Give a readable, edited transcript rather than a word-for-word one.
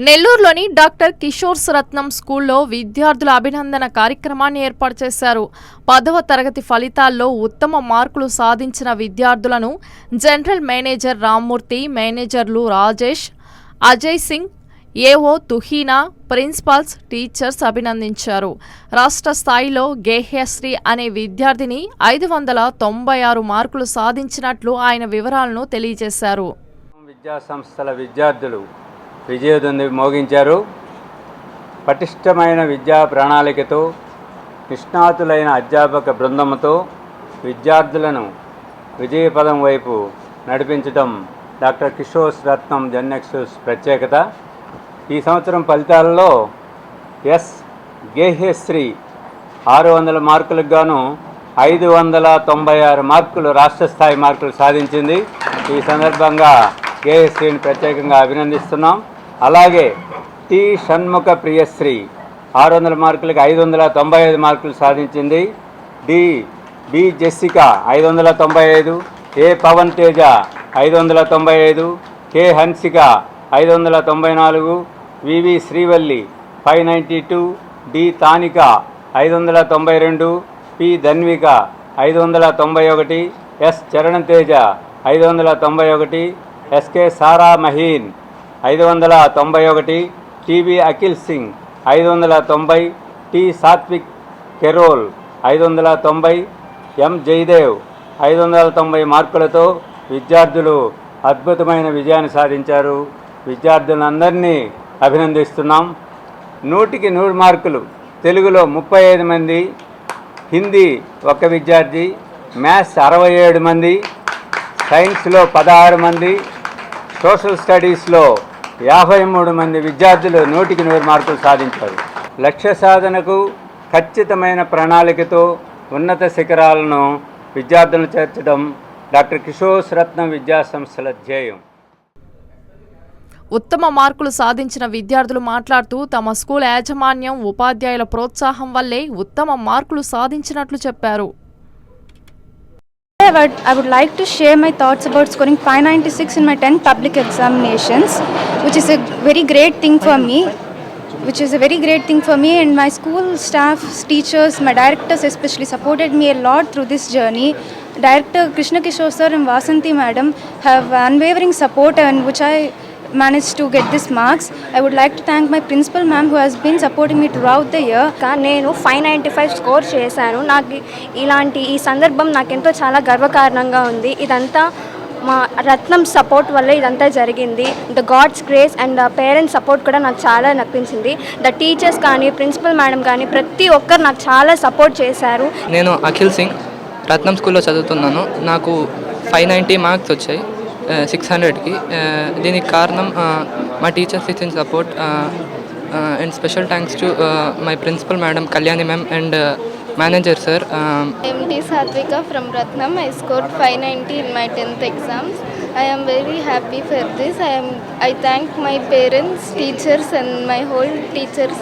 నెల్లూరులోని డాక్టర్ కిషోర్ రత్నం స్కూల్లో విద్యార్థుల అభినందన కార్యక్రమాన్ని ఏర్పాటు చేశారు. 10వ తరగతి ఫలితాల్లో ఉత్తమ మార్కులు సాధించిన విద్యార్థులను జనరల్ మేనేజర్ రామ్మూర్తి, మేనేజర్లు Rajesh, Ajay Singh, AO Tuhina, principals, teachers అభినందించారు. రాష్ట్ర స్థాయిలో గేహ్యశ్రీ అనే విద్యార్థిని 596 మార్కులు సాధించినట్లు ఆయన వివరాలను తెలియజేశారు. విద్యా సంస్థల విద్యార్థులు విజయదుంది మోగించారు. పటిష్టమైన విద్యా ప్రణాళికతో నిష్ణాతులైన అధ్యాపక బృందంతో విద్యార్థులను విజయపదం వైపు నడిపించడం డాక్టర్ కిషోర్ రత్నం జెన్నెక్సస్ ప్రత్యేకత. ఈ సంవత్సరం ఫలితాలలో ఎస్ గేహ్యశ్రీ 600 మార్కులకు గాను 596 మార్కులు రాష్ట్ర స్థాయి మార్కులు సాధించింది. ఈ సందర్భంగా గేహ్యశ్రీని ప్రత్యేకంగా అభినందిస్తున్నాం. అలాగే టి షణ్ముఖ ప్రియశ్రీ 600 మార్కులకు 595 మార్కులు సాధించింది. B Jessica 595, A Pavan Teja 595, K Hansika 594, VV Srivalli 592, D Tanika 592, P Dhanvika 591, S Charanteja 591, SK Sara Maheen 591, TV Akhil Singh 590, T Satvik Carol 590, M Jayadev 590 మార్కులతో విద్యార్థులు అద్భుతమైన విజయాన్ని సాధించారు. విద్యార్థులందరినీ అభినందిస్తున్నాం. 100కి 100 మార్కులు తెలుగులో 35 మంది, హిందీ 1 విద్యార్థి, మ్యాథ్స్ 67 మంది, సైన్స్లో 16 మంది, సోషల్ స్టడీస్లో 53 మంది విద్యార్థులు 100కి 100 మార్కులు సాధించారు. లక్ష్య సాధనకు ఖచ్చితమైన ప్రణాళికతో ఉన్నత శిఖరాలను విద్యార్థులను చేర్చడం డాక్టర్ కిషోర్ రత్నం విద్యా సంస్థల ధ్యేయం. ఉత్తమ మార్కులు సాధించిన విద్యార్థులు మాట్లాడుతూ తమ స్కూల్ యాజమాన్యం, ఉపాధ్యాయుల ప్రోత్సాహం వల్లే ఉత్తమ మార్కులు సాధించినట్లు చెప్పారు. I would like to share my thoughts about scoring 596 in my 10th public examinations, which is a very great thing for me. And my school staff, teachers, my directors especially supported me a lot through this journey. Director Krishna Kishore sir and Vasanthi madam have unwavering support, and which I managed to get this marks. I would like to thank my principal ma'am who has been supporting me throughout the year. నేను 595 score చేశాను. నాకు ఇలాంటి ఈ సందర్భం నాకెంతో చాలా గర్వకారణంగా ఉంది. ఇదంతా మా రత్నం సపోర్ట్ వల్ల ఇదంతా జరిగింది. The God's grace and parents support కూడా నాకు చాలా నప్పించింది. ద టీచర్స్ కానీ, ప్రిన్సిపల్ మేడం కానీ ప్రతి ఒక్కరు నాకు చాలా సపోర్ట్ చేశారు. నేను అఖిల్ సింగ్ రత్నం స్కూల్లో చదువుతున్నాను. నాకు 590 మార్క్స్ వచ్చాయి 600కి. దీనికి కారణం మా టీచర్స్ ఇచ్చిన support and special thanks to my principal madam Kalyani ma'am and manager sir. MD Satvika from Ratnam. I scored 590 in my 10th exams. I am very happy for this. I thank my parents, teachers and my whole teachers.